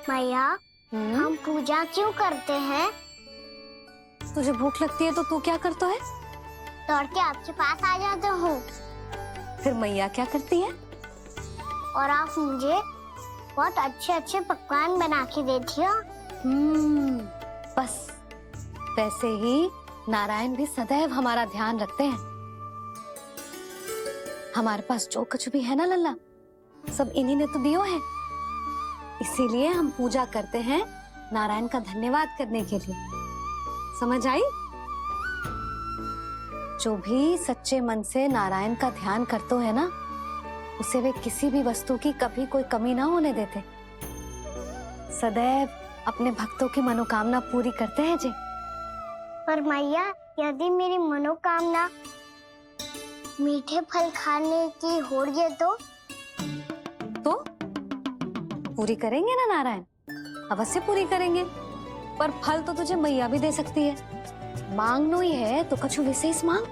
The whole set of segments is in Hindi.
मैया, हम पूजा क्यों करते हैं? तुझे भूख लगती है तो तू क्या करता है? दौड़ के आपके पास आ जाता हूँ फिर मैया क्या करती है? और आप मुझे बहुत अच्छे अच्छे पकवान बना के देती हो। बस वैसे ही नारायण भी सदैव हमारा ध्यान रखते हैं। हमारे पास जो कुछ भी है ना लल्ला, सब इन्हीं ने तो दियो है। इसीलिए हम पूजा करते हैं नारायण का धन्यवाद करने के लिए। समझ आई? जो भी सच्चे मन से नारायण का ध्यान करते है ना, उसे वे किसी भी वस्तु की कभी कोई कमी ना होने देते। सदैव अपने भक्तों की मनोकामना पूरी करते हैं जी। पर मैया, यदि मेरी मनोकामना मीठे फल खाने की हो रही है तो पूरी करेंगे ना नारायण, अवश्य पूरी करेंगे। पर फल तो तुझे मैया भी दे सकती है। मांगनो ही है तो कछु विशेष मांग।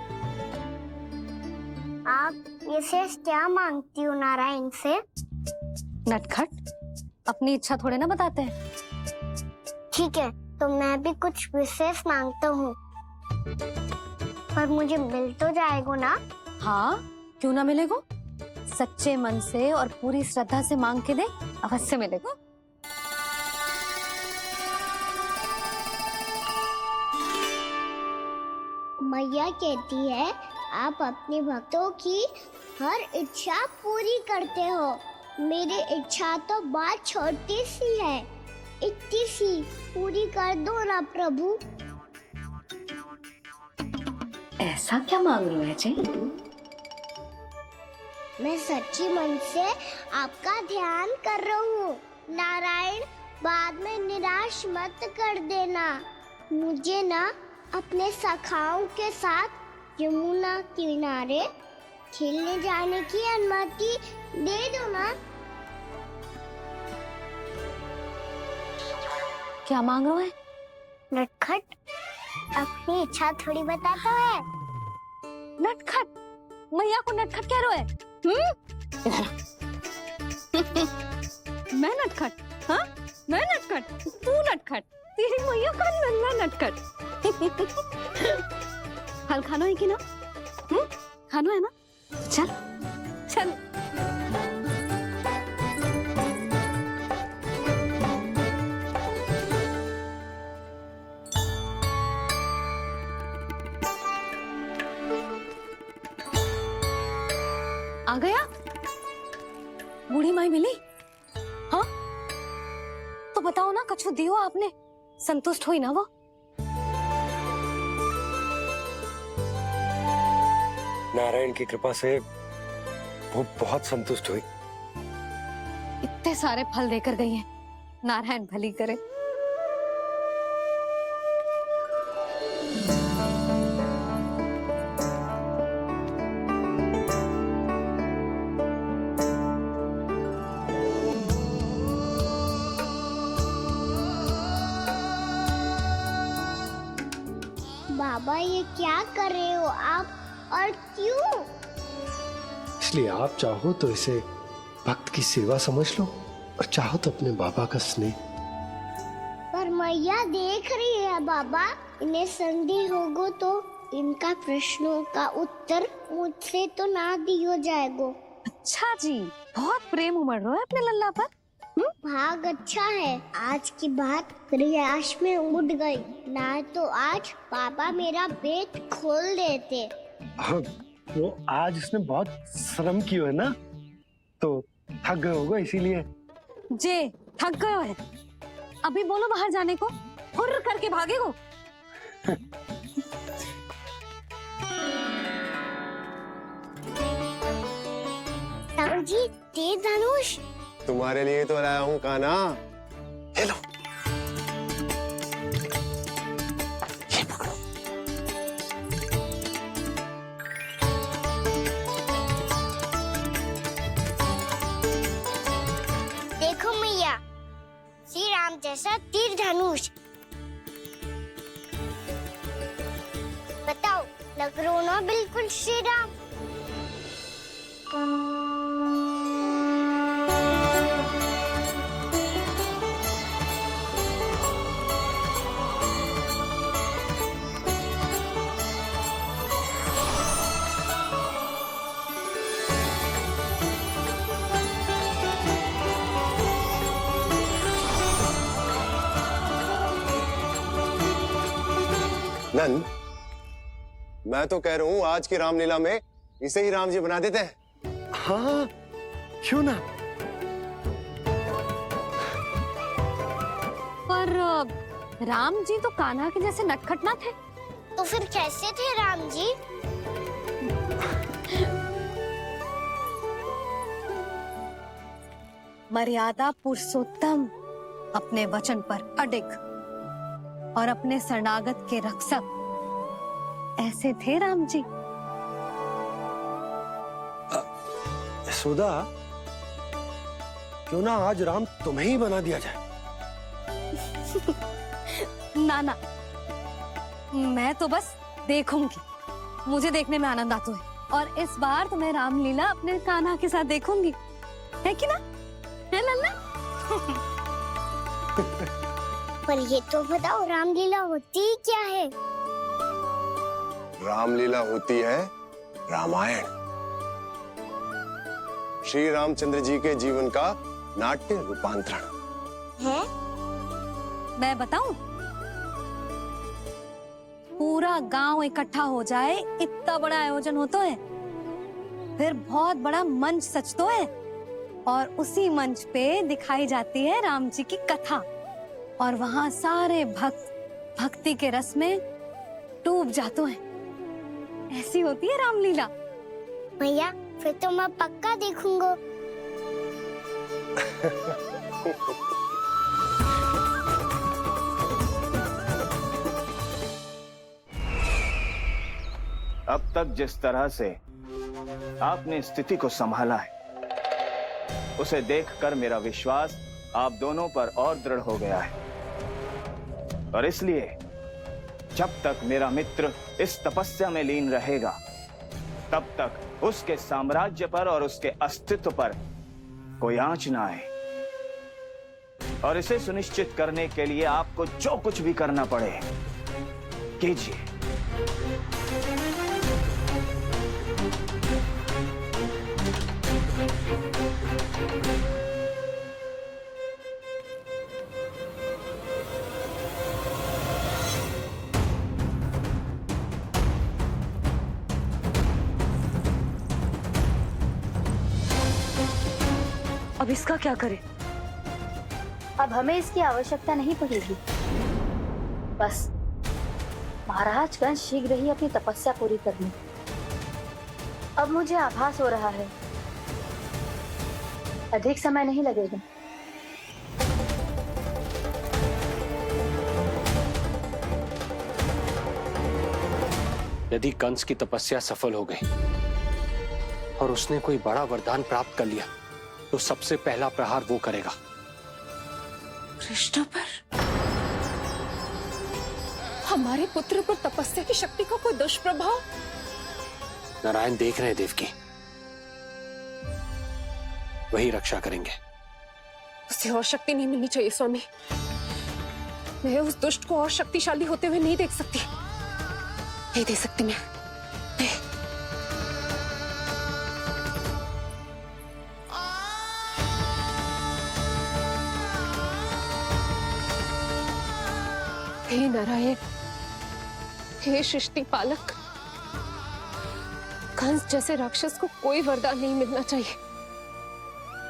आप विशेष क्या मांगती हो नारायण से? नटखट, अपनी इच्छा थोड़े ना बताते हैं। ठीक है, तो मैं भी कुछ विशेष मांगता हूँ, पर मुझे मिल तो जाएगा ना? हाँ, क्यों ना मिलेगा। सच्चे मन से और पूरी श्रद्धा से मांग के दे, अवश्य मिलेगा। मैया कहती है आप अपने भक्तों की हर इच्छा पूरी करते हो। मेरी इच्छा तो बहुत छोटी सी है, इतनी सी पूरी कर दो ना प्रभु। ऐसा क्या मांग रहे हो जी? मैं सच्ची मन से आपका ध्यान कर रहा हूँ। नारायण, बाद में निराश मत कर देना। मुझे ना अपने सखाओं के साथ यमुना किनारे खेलने जाने की अनुमति दे दो ना। क्या मांग रहे हो? नटखट, अपनी इच्छा थोड़ी बताता है। नटखट? मैया को नटखट कह रहे हो? इधर मैं नटखट? हाँ, मैं नटखट, तू नटखट, तेरी मैया का नल्ला नटखट। फल खाना है कि ना? खाना है ना? चल चल। आ गया? बूढ़ी माई मिली? हाँ, तो बताओ ना, कछु दियो आपने, संतुष्ट हुई ना वो? नारायण की कृपा से वो बहुत संतुष्ट हुई। इतने सारे फल देकर गई हैं, नारायण भली करे। बाबा, ये क्या कर रहे हो आप, और क्यों? इसलिए आप चाहो तो इसे भक्त की सेवा समझ लो, और चाहो तो अपने बाबा का स्नेह। पर मैया देख रही है बाबा, इन्हें संदेह होगो तो इनका प्रश्नों का उत्तर मुझसे तो ना दियो जाएगो। अच्छा जी, बहुत प्रेम उमड़ रहा है अपने लल्ला पर। भाग अच्छा है, आज की बात प्रयास में उड़ गई, ना तो आज पापा मेरा पेट खोल देते। हाँ, वो आज उसने बहुत श्रम किया है ना, तो थक गए होगा इसीलिए। जे थक गए है, अभी बोलो बाहर जाने को, हुर्र करके भागेगो। जी, तेज धनुष तुम्हारे लिए तो लाया हूँ कान्हा। ले लो। ये पकड़ो। देखो मैया, श्री राम जैसा तीर धनुष। बताओ, लग रहा ना बिल्कुल श्री राम? नंद, मैं तो कह रहा हूँ आज की रामलीला में इसे ही राम जी बना देते हैं। हाँ, क्यों ना। पर राम जी तो कान्हा के जैसे नटखट ना थे। तो फिर कैसे थे राम जी? मर्यादा पुरुषोत्तम, अपने वचन पर अडिग और अपने शरणागत के रक्षक, ऐसे थे राम जी। यशोदा, क्यों ना आज राम तुम्हें ही बना दिया जाए। ना ना, मैं तो बस देखूंगी, मुझे देखने में आनंद आता है और इस बार तो मैं रामलीला अपने कान्हा के साथ देखूंगी, है कि ना? है लल्ला? पर ये तो बताओ, रामलीला होती क्या है? रामलीला होती है रामायण, श्री रामचंद्र जी के जीवन का नाट्य रूपांतरण है। मैं बताऊं? पूरा गांव इकट्ठा हो जाए, इतना बड़ा आयोजन होता है, फिर बहुत बड़ा मंच सजतो है और उसी मंच पे दिखाई जाती है राम जी की कथा और वहां सारे भक्त भक्ति के रस में डूब जाते हैं। ऐसी होती है रामलीला। भैया, फिर तो मैं पक्का देखूंगा। अब तक जिस तरह से आपने स्थिति को संभाला है, उसे देखकर मेरा विश्वास आप दोनों पर और दृढ़ हो गया है और इसलिए जब तक मेरा मित्र इस तपस्या में लीन रहेगा, तब तक उसके साम्राज्य पर और उसके अस्तित्व पर कोई आंच ना आए। और इसे सुनिश्चित करने के लिए आपको जो कुछ भी करना पड़े कीजिए। अब इसका क्या करें? अब हमें इसकी आवश्यकता नहीं पड़ेगी। बस महाराजगण शीघ्र ही अपनी तपस्या पूरी कर लें। अब मुझे आभास हो रहा है अधिक समय नहीं लगेगा। यदि कंस की तपस्या सफल हो गई और उसने कोई बड़ा वरदान प्राप्त कर लिया, तो सबसे पहला प्रहार वो करेगा। कृष्ण पर? हमारे पुत्र पर तपस्या की शक्ति का कोई दुष्प्रभाव? नारायण देख रहे हैं देवकी, वही रक्षा करेंगे। उसे और शक्ति नहीं मिलनी चाहिए स्वामी। मैं उस दुष्ट को और शक्तिशाली होते हुए नहीं देख सकती, नहीं दे सकती मैं। हे नारायण, हे सृष्टि पालक, कंस जैसे राक्षस को कोई वरदान नहीं मिलना चाहिए।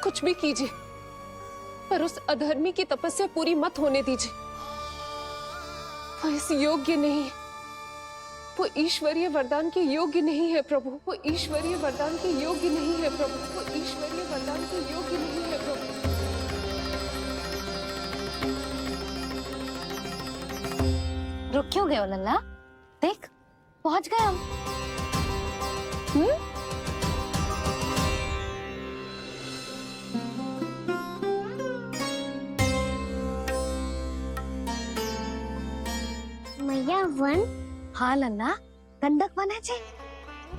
कुछ भी कीजिए, पर उस अधर्मी की तपस्या पूरी मत होने दीजिए। वो इस योग्य नहीं है, वो ईश्वरीय वरदान के योग्य नहीं है प्रभु। वो ईश्वरीय वरदान के योग्य नहीं है प्रभु। वो ईश्वरीय वरदान के योग्य नहीं है प्रभु। रुक क्यों गए हो लल्ला? देख, पहुंच गए हम। मैया, वन? हाँ लल्ला, गंडक वन है जी,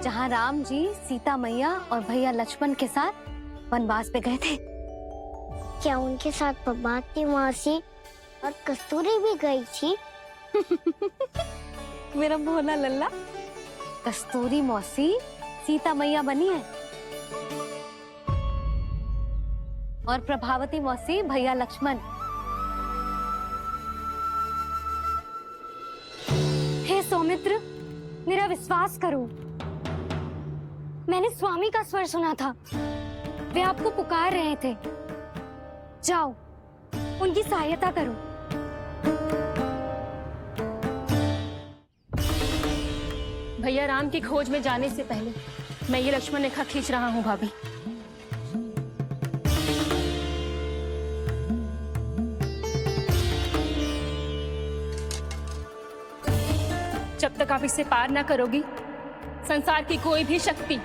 जहाँ राम जी सीता मैया और भैया लक्ष्मण के साथ वनवास पे गए थे। क्या उनके साथ पद्मावती मौसी और कस्तूरी भी गई थी? मेरा भोला लल्ला, कस्तूरी मौसी सीता मैया बनी है और प्रभावती मौसी भैया लक्ष्मण। हे स्वामी सुमित्र, मेरा विश्वास करो, मैंने स्वामी का स्वर सुना था। वे आपको पुकार रहे थे। जाओ, उनकी सहायता करो। भैया राम की खोज में जाने से पहले मैं ये लक्ष्मण रेखा खींच रहा हूँ भाभी। जब तक आप इसे पार ना करोगी, संसार की कोई भी शक्ति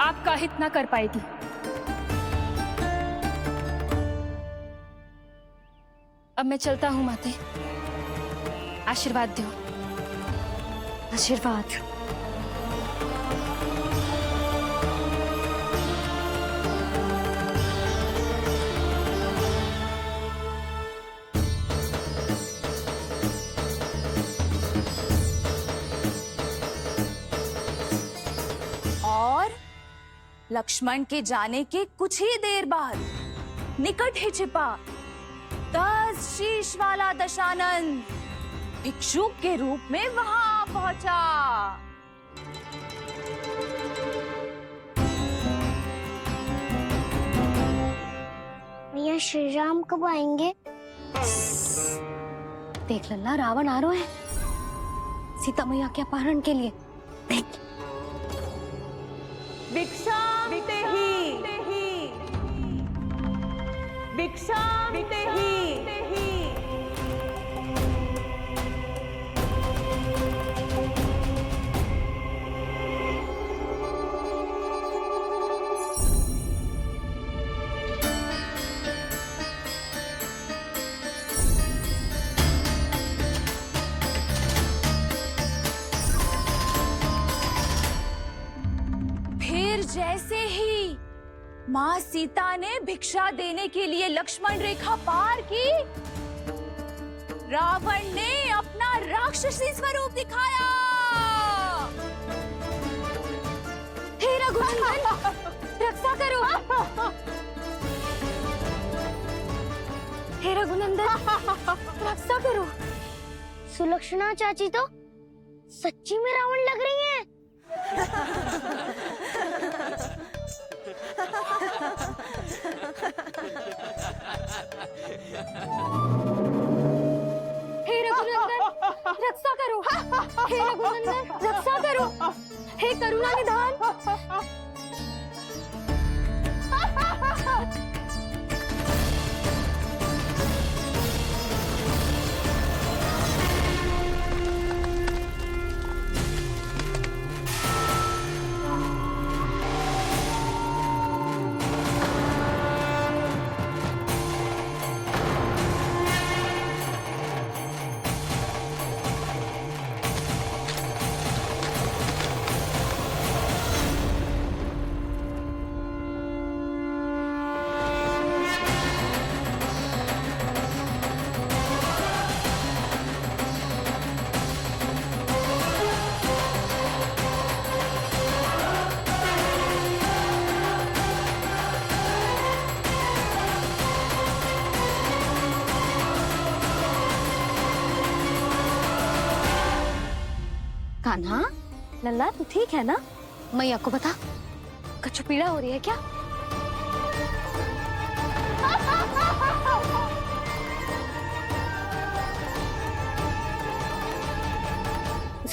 आपका हित ना कर पाएगी। अब मैं चलता हूँ माते, आशीर्वाद दो। आशीर्वाद। और लक्ष्मण के जाने के कुछ ही देर बाद निकट ही छिपा 10 शीश वाला दशानन भिक्षुक के रूप में वहां पहुंचा। भैया श्री राम कब आएंगे? देख लल्ला, रावण आ रहा है सीता मैया के अपहरण के लिए। देख, भिक्षा ही भिक्षा ही। फिर जैसे ही माँ सीता ने भिक्षा देने के लिए लक्ष्मण रेखा पार की, रावण ने अपना राक्षसी स्वरूप दिखाया। हे रघुनंदन, रक्षा करो। हे रघुनंदन, रक्षा करो। सुलक्षणा चाची तो सच्ची में रावण लग रही हैं। हे रघुनंदन, रक्षा करो। हे रघुनंदन, रक्षा करो। हे करुणा निधान। कान्हा, लल्ला तू ठीक है ना? मैया को बता, कछु पीड़ा हो रही है क्या?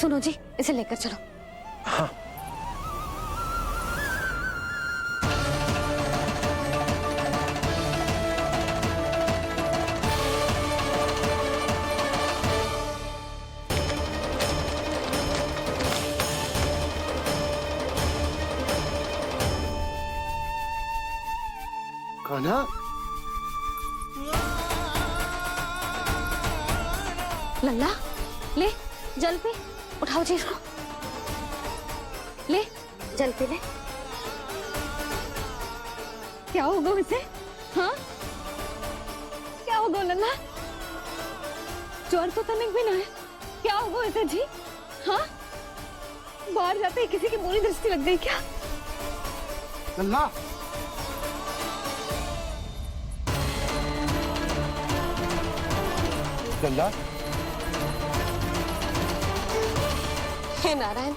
सुनो जी, इसे लेकर चलो। हाँ। कान्हा, लल्ला ले जल पे, उठाओ जी इसको। ले जल पे ले। क्या होगा उसे? हाँ, क्या होगा लल्ला? ज्वर तो तनिक भी ना है। क्या होगा उसे जी? हाँ, बाहर जाते ही किसी की बुरी दृष्टि लग गई क्या? लल्ला, लल्ला, हे नारायण,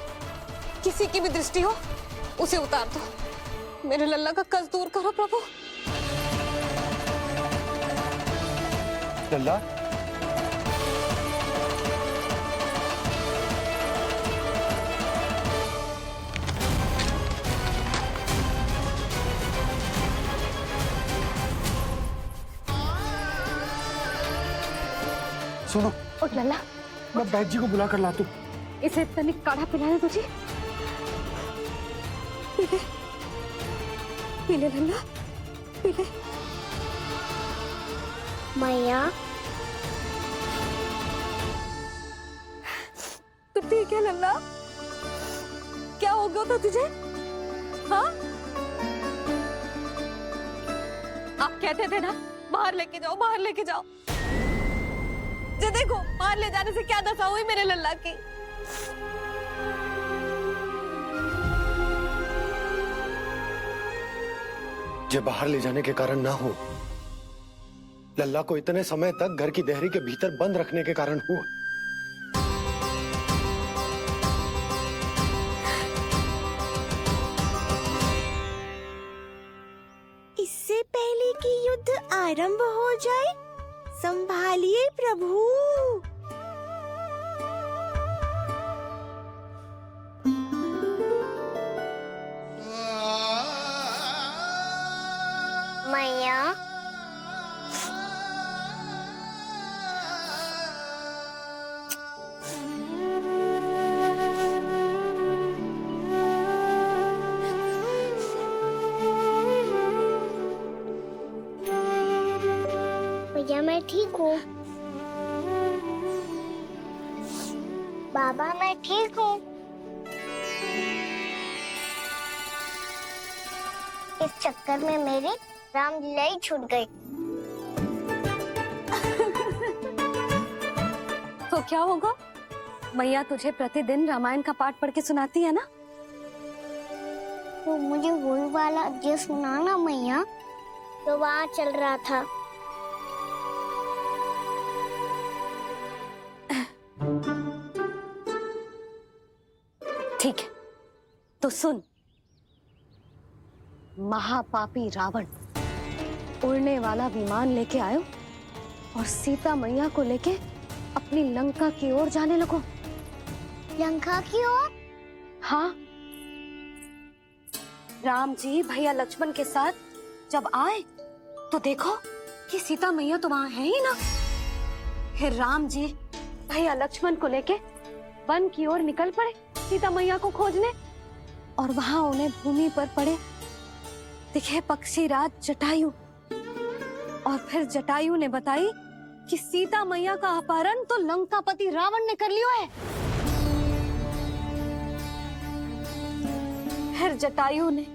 किसी की भी दृष्टि हो उसे उतार दो। मेरे लल्ला का कष्ट दूर करो प्रभु। लल्ला, सुनो, उठ लल्ला, मैं बैद जी को बुला कर लाता हूँ। इसे तनिक काढ़ा पिलाने तुझे। पीले, पीले लल्ला, पीले। मैया, तू ठीक है लल्ला? क्या हो गया था तुझे? हाँ? आप कहते थे ना बाहर लेके जाओ, बाहर लेके जाओ। जे देखो, बाहर ले जाने से क्या दशा हुई मेरे लल्ला की। जो बाहर ले जाने के कारण ना हो, लल्ला को इतने समय तक घर की देहरी के भीतर बंद रखने के कारण हुआ। इससे पहले कि युद्ध आरंभ हो जाए, संभालिए प्रभु। मैया, भैया मैं ठीक हूँ। बाबा मैं ठीक हूँ। इस चक्कर में मेरी रामलीला ही छूट गई। तो क्या होगा? मैया तुझे प्रतिदिन रामायण का पाठ पढ़ के सुनाती है ना? तो मुझे वही वाला जो सुनाना मैया, तो वहाँ चल रहा था। ठीक है, तो सुन। महापापी रावण उड़ने वाला विमान लेके आयो और सीता मैया को लेके अपनी लंका की ओर जाने लगो। लंका की ओर? हाँ, राम जी भैया लक्ष्मण के साथ जब आए तो देखो कि सीता मैया तो वहां है ही ना। फिर राम जी भैया लक्ष्मण को लेके वन की ओर निकल पड़े सीता मैया को खोजने, और वहां उन्हें भूमि पर पड़े दिखे पक्षी राज जटायु। और फिर जटायु ने बताई कि सीता मैया का अपहरण तो लंकापति रावण ने कर लियो है। फिर जटायु ने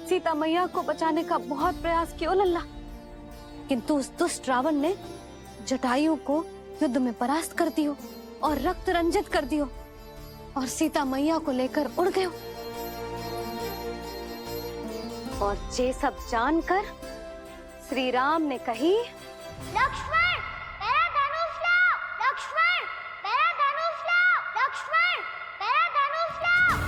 सीता मैया को बचाने का बहुत प्रयास किया लल्ला, किंतु उस दुष्ट रावण ने जटायु को युद्ध में परास्त कर दियो और रक्त रंजित कर दियो और सीता मैया को लेकर उड़ गयो। और ये सब जानकर श्री राम ने कही, लक्ष्मण मेरा धनुष लाओ, लक्ष्मण मेरा धनुष लाओ, लक्ष्मण मेरा धनुष लाओ।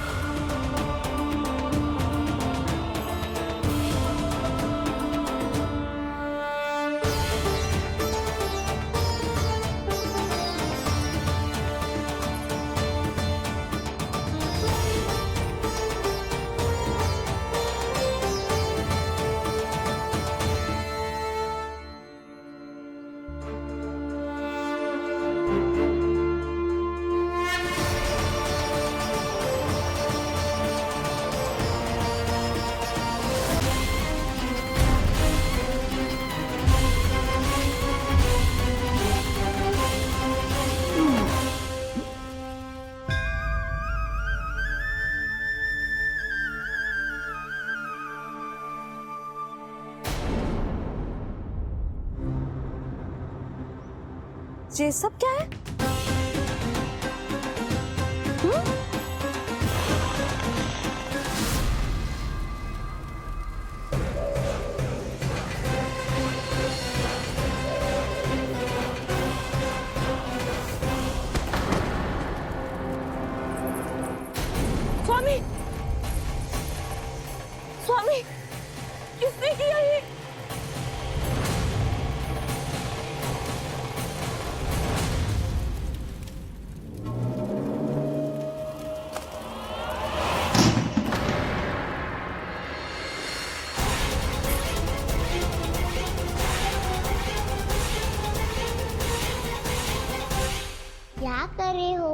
ये सब क्या है?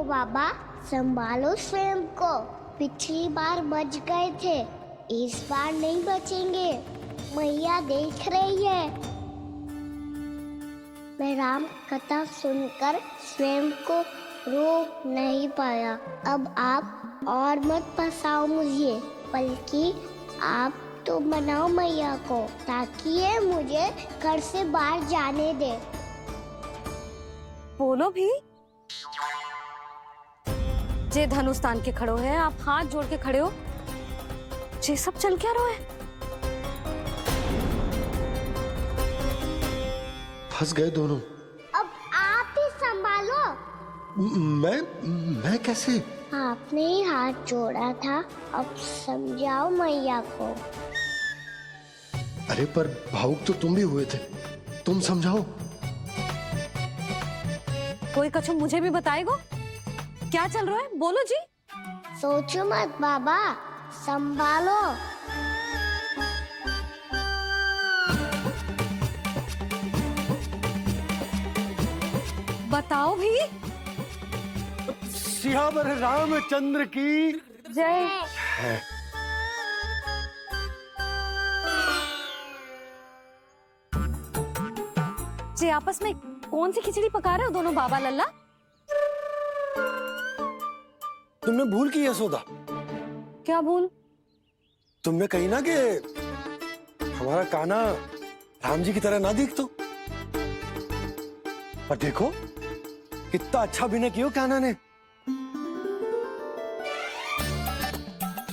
बाबा, संभालो स्वयं को। पिछली बार बच गए थे, इस बार नहीं बचेंगे। मैया देख रही है। मैं राम कथा सुनकर स्वयं को रोक नहीं पाया। अब आप और मत फंसाओ मुझे, बल्कि आप तो मनाओ मैया को, ताकि ये मुझे घर से बाहर जाने दे। बोलो भी। जे धनुष तान के खड़ो है, आप हाथ जोड़ के खड़े हो, ये सब चल क्या रहा है? फंस गए दोनों। अब आप ही संभालो। मैं कैसे? आपने ही हाथ जोड़ा था, अब समझाओ मैया को। अरे पर भावुक तो तुम भी हुए थे, तुम समझाओ। कोई कछु मुझे भी बताएगो? क्या चल रहा है, बोलो जी। सोचो मत बाबा, संभालो। बताओ भी। सियावर रामचंद्र की जय। जी आपस में कौन सी खिचड़ी पका रहे हो दोनों बाबा लल्ला? तुमने भूल की यशोदा। क्या भूल? तुमने कही ना कि हमारा कान्हा राम जी की तरह ना दिख तो। पर देखो कितना अच्छा अभिनय किया कान्हा ने।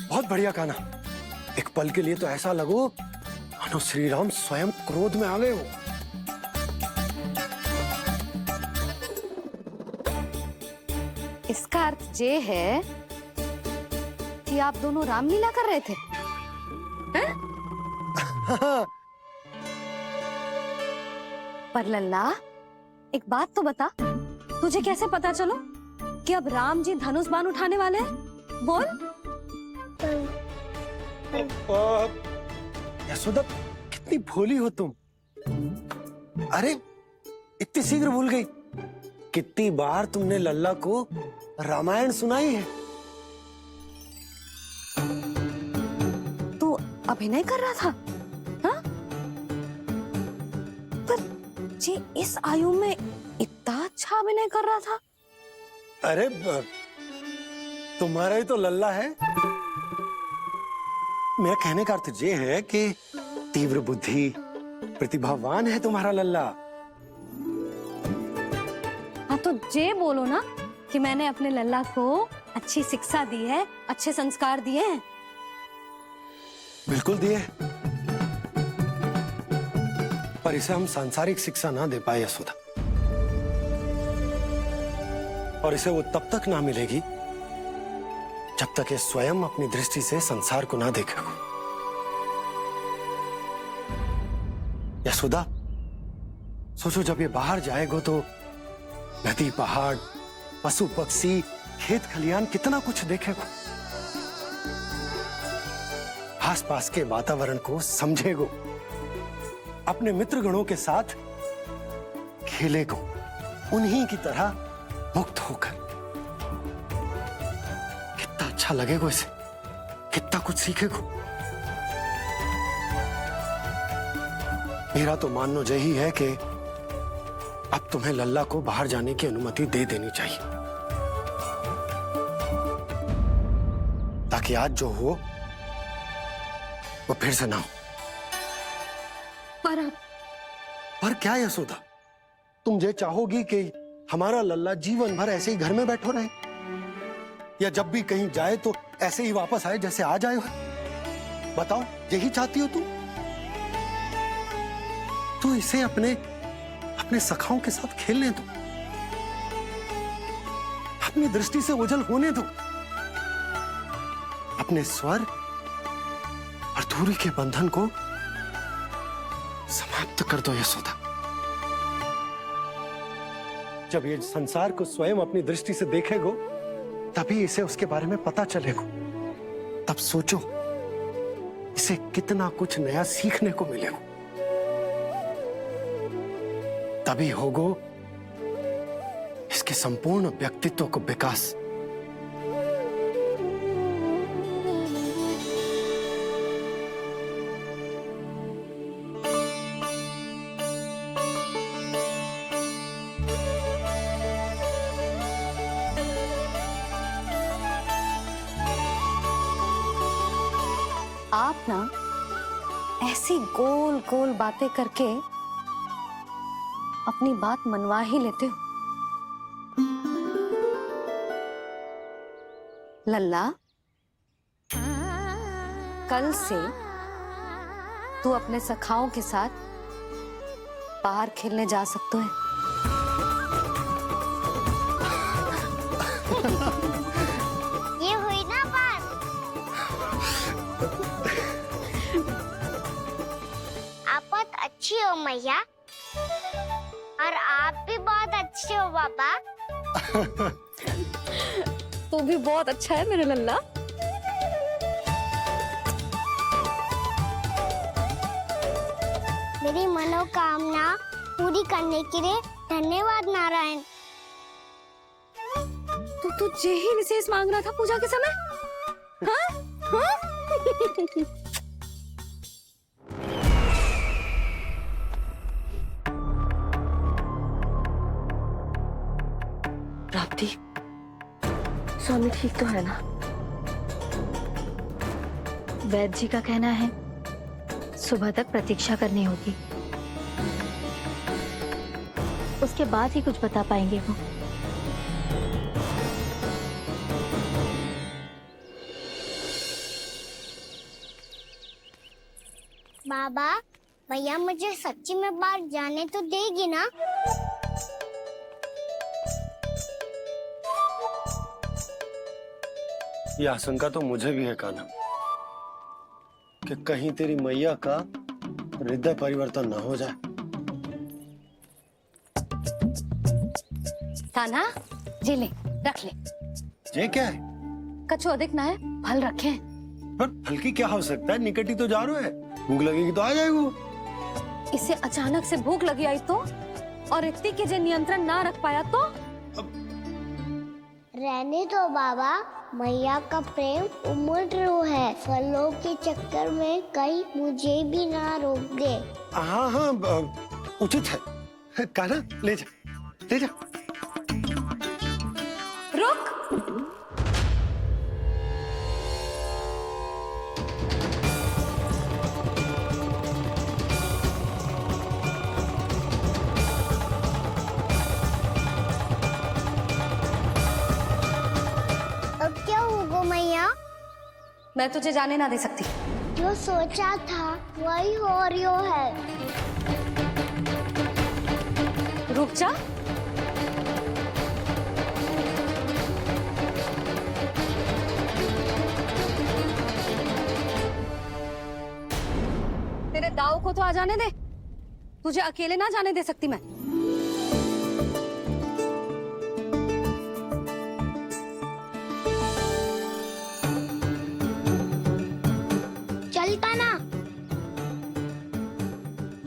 बहुत बढ़िया कान्हा। एक पल के लिए तो ऐसा लगो मानो श्री राम स्वयं क्रोध में आ गए हो। इसका अर्थ ये है कि आप दोनों रामलीला कर रहे थे, हैं? पर लल्ला एक बात तो बता, तुझे कैसे पता चलो कि अब राम जी धनुष बाण उठाने वाले हैं? बोल। यशोदा कितनी भोली हो तुम। अरे इतनी शीघ्र भूल गई। कितनी बार तुमने लल्ला को रामायण सुनाई है। तू अभिनय कर रहा था, हाँ? पर जी इस आयु में इतना अच्छा अभिनय कर रहा था। अरे तुम्हारा ही तो लल्ला है। मेरा कहने का अर्थ ये है कि तीव्र बुद्धि, प्रतिभावान है तुम्हारा लल्ला। हाँ तो ये बोलो ना कि मैंने अपने लल्ला को अच्छी शिक्षा दी है, अच्छे संस्कार दिए हैं। बिल्कुल दिए, पर इसे हम सांसारिक शिक्षा ना दे पाए यशोदा। और इसे वो तब तक ना मिलेगी जब तक ये स्वयं अपनी दृष्टि से संसार को ना देखेगा। यशोदा सोचो, जब ये बाहर जाएगा तो नदी, पहाड़, पशु पक्षी, खेत खलियान कितना कुछ देखेगा। आसपास के वातावरण को समझेगो, अपने मित्रगणों के साथ खेलेगो, उन्हीं की तरह मुक्त होकर। कितना अच्छा लगेगा इसे, कितना कुछ सीखेगो। मेरा तो मानना यही है कि अब तुम्हें लल्ला को बाहर जाने की अनुमति दे देनी चाहिए, ताकि आज जो हो वो फिर से ना हो। पर क्या यशोदा, तुम ये चाहोगी कि हमारा लल्ला जीवन भर ऐसे ही घर में बैठो रहे, या जब भी कहीं जाए तो ऐसे ही वापस आए जैसे आज आए हो? बताओ, यही चाहती हो तुम? तो इसे अपने सखाओं के साथ खेलने दो, अपनी दृष्टि से ओझल होने दो, अपने स्वर और दूरी के बंधन को समाप्त कर दो यशोदा। जब ये संसार को स्वयं अपनी दृष्टि से देखेगो, तभी इसे उसके बारे में पता चलेगा। तब सोचो इसे कितना कुछ नया सीखने को मिलेगा। तभी होगो उसके संपूर्ण व्यक्तित्व को विकास। आप ना ऐसी गोल गोल बातें करके अपनी बात मनवा ही लेते हो। लल्ला, कल से तू अपने सखाओं के साथ बाहर खेलने जा सकते है। ये हुई ना बात। आप बहुत अच्छी हो मैया, और आप भी बहुत अच्छे हो पापा। तू भी बहुत अच्छा है मेरे लल्ला। मेरी मनोकामना पूरी करने के लिए धन्यवाद नारायण। तो तुझे ही विशेष मांग रहा था पूजा के समय? हाँ? हाँ? प्राप्ति, स्वामी ठीक तो है ना? वैद्य जी का कहना है सुबह तक प्रतीक्षा करनी होगी, उसके बाद ही कुछ बता पाएंगे वो। बाबा, भैया मुझे सच्ची में बाहर जाने तो देगी ना? ये आशंका तो मुझे भी है कान्हा, कि कहीं तेरी मैया का हृदय परिवर्तन न हो जाए। कान्हा, जी ले, रख ले। ये क्या है? कछु अधिक ना है, फल रखे हैं। पर फल की क्या हो सकता है, निकट ही तो जा रहे है, भूख लगेगी तो आ जाएगा। इसे अचानक से भूख लगी आई तो, और ऋतिक के जो नियंत्रण ना रख पाया तो? रहने दो बाबा, मैया का प्रेम उमड़ रो है, फलों के चक्कर में कहीं मुझे भी ना रोक दे। हाँ हाँ, उचित है। कान्हा, ले जा, ले जा। रुक। अब क्या होगा मैया? मैं तुझे जाने ना दे सकती। जो सोचा था वही हो रही है। रुक जा। तेरे दाव को तो आ जाने दे, तुझे अकेले ना जाने दे सकती मैं। चलता ना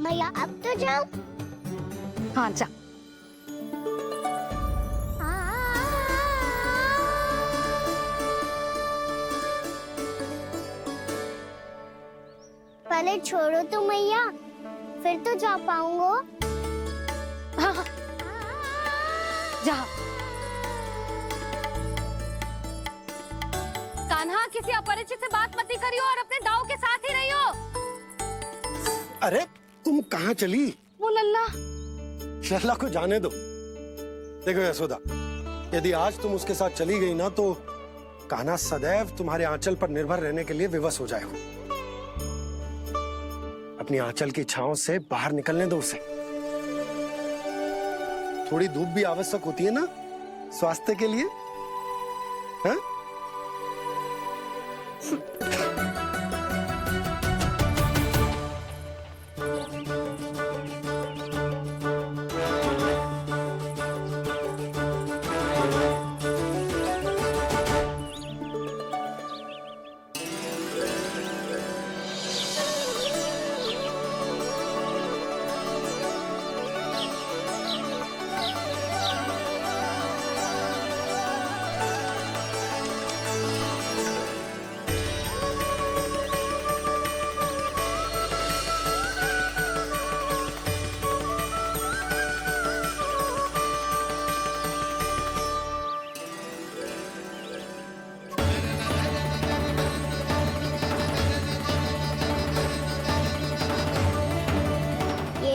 मैया, अब तो जाओ। हाँ जा। पहले छोड़ो तो मैया, फिर तो जा पाऊंगा। हाँ हाँ, जा। कान्हा, किसी अपरिचित से बात मत करियो और अपने दाव के साथ ही रहियो। अरे तुम कहाँ चली? वो लल्ला। लल्ला को जाने दो। देखो यशोदा, यदि आज तुम उसके साथ चली गई ना तो कान्हा सदैव तुम्हारे आंचल पर निर्भर रहने के लिए विवश हो जाएगा। अपनी आंचल की छांव से बाहर निकलने दो उसे। थोड़ी धूप भी आवश्यक होती है ना स्वास्थ्य के लिए, हैं?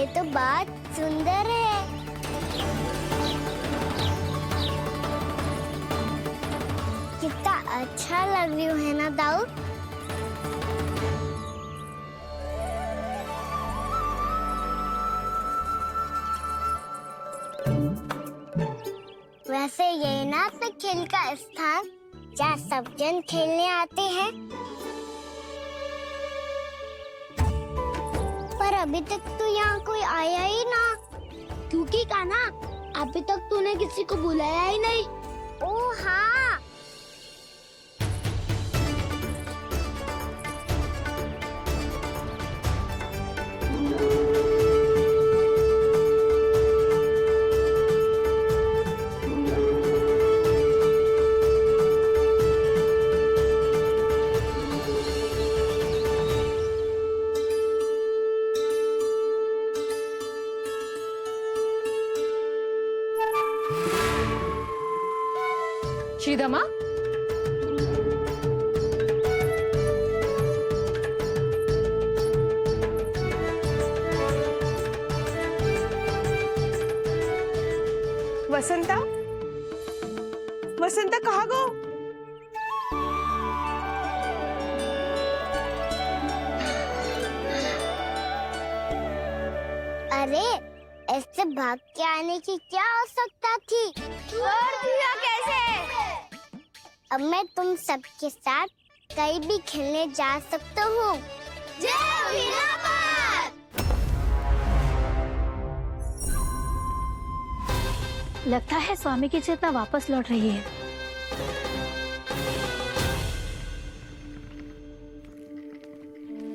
तो बात सुंदर है। कितना अच्छा लग रही है ना दाऊ? वैसे ये ना तो खेल का स्थान जहाँ सब जन खेलने आते हैं। पर अभी तक तो यहाँ कोई आया ही ना। क्योंकि कान्हा, अभी तक तूने किसी को बुलाया ही नहीं। ओ हाँ, श्रीदमा, वसंता, वसंता कहाँ गो? अरे ऐसे भाग के आने की क्या आवश्यकता थी? और दिया कैसे? अब मैं तुम सबके साथ कहीं भी खेलने जा सकता हूँ। जय वीरापाद! लगता है स्वामी की चेतना वापस लौट रही है।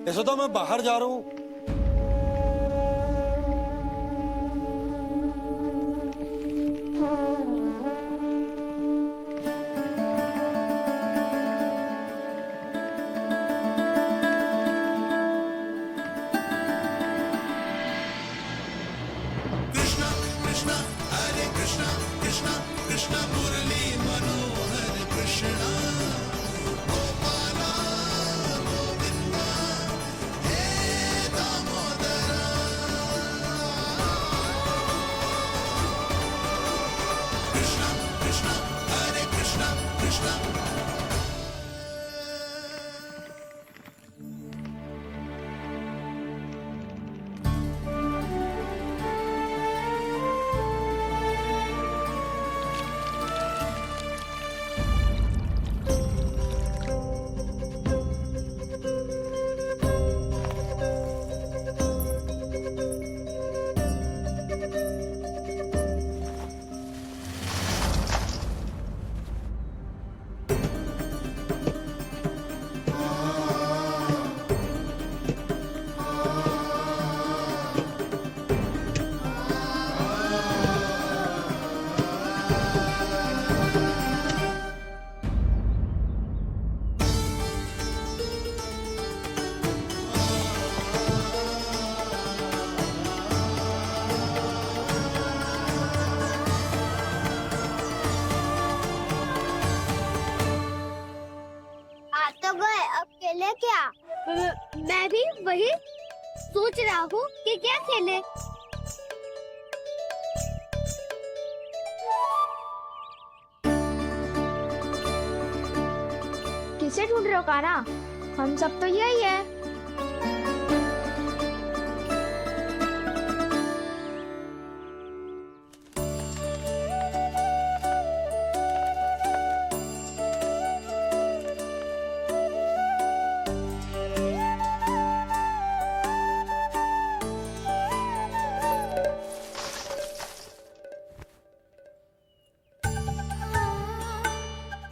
यशोदा, मैं बाहर जा रहा हूँ। खेले क्या? मैं भी वही सोच रहा हूँ कि क्या खेले। किसे ढूंढ रहे हो कान्हा? हम सब तो यही है।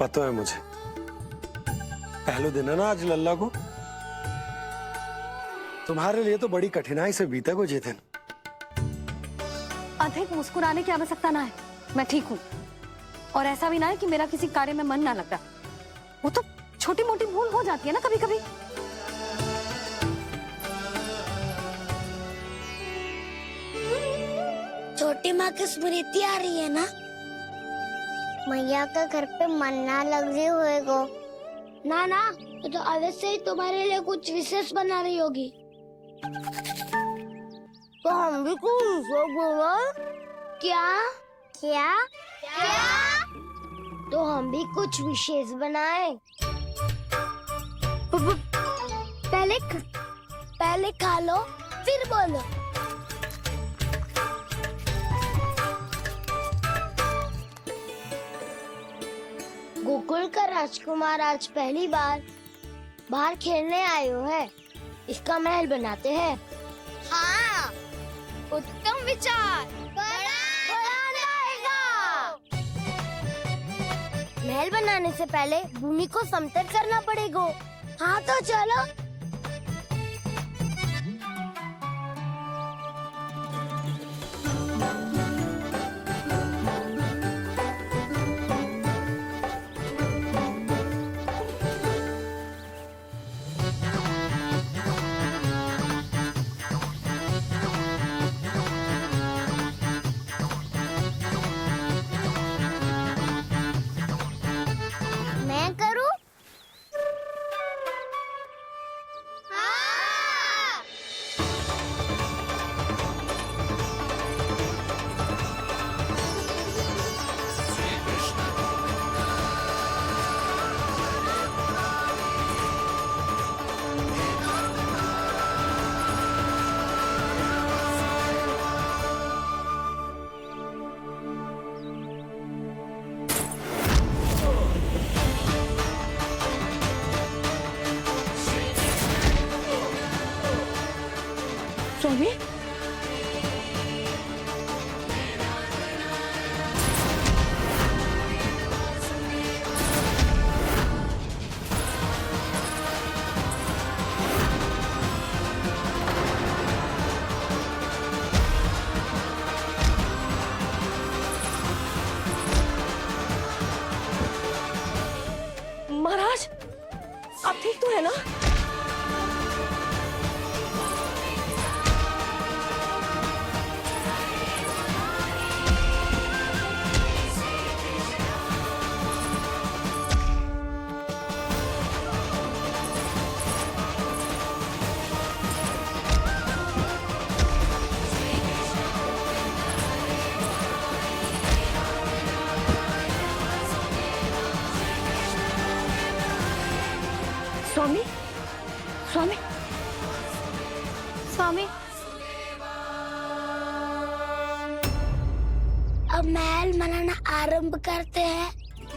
पता है मुझे, पहले दिन है ना आज लल्ला को। तुम्हारे लिए तो बड़ी कठिनाई से बीता को जितिन। अधिक मुस्कुराने की आवश्यकता ना है, मैं ठीक हूँ। और ऐसा भी ना है कि मेरा किसी कार्य में मन ना लगता। वो तो छोटी मोटी भूल हो जाती है ना कभी कभी। छोटी माँ की स्मृति आ रही है ना? मैया का घर पे मन ना लग रही होएगो। ना ना, तो अवश्य ही तुम्हारे लिए कुछ विशेष बना रही होगी। तो हम हम भी कुछ बोलो। क्या क्या क्या? तो हम भी कुछ विशेष बनाए। पहले खा लो फिर बोलो। गोकुल का राजकुमार आज पहली बार बाहर खेलने आए हो है, इसका महल बनाते हैं। हाँ, उत्तम विचार। महल बनाने से पहले भूमि को समतल करना पड़ेगा। हाँ तो चलो। मैं करूं? हाँ। स्वामी, महाराज, आप ठीक तो है ना? स्वामी, स्वामी, स्वामी, अब महल बनाना आरंभ करते हैं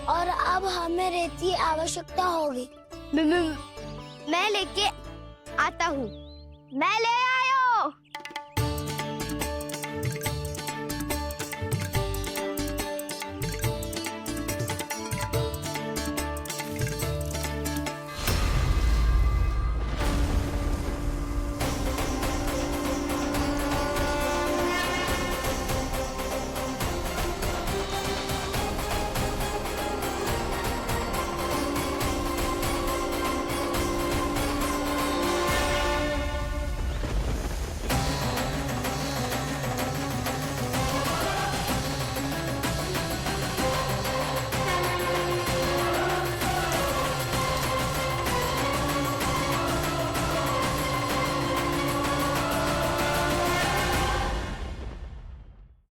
और अब हमें रेत की आवश्यकता होगी। मैं लेके आता हूँ। मैं ले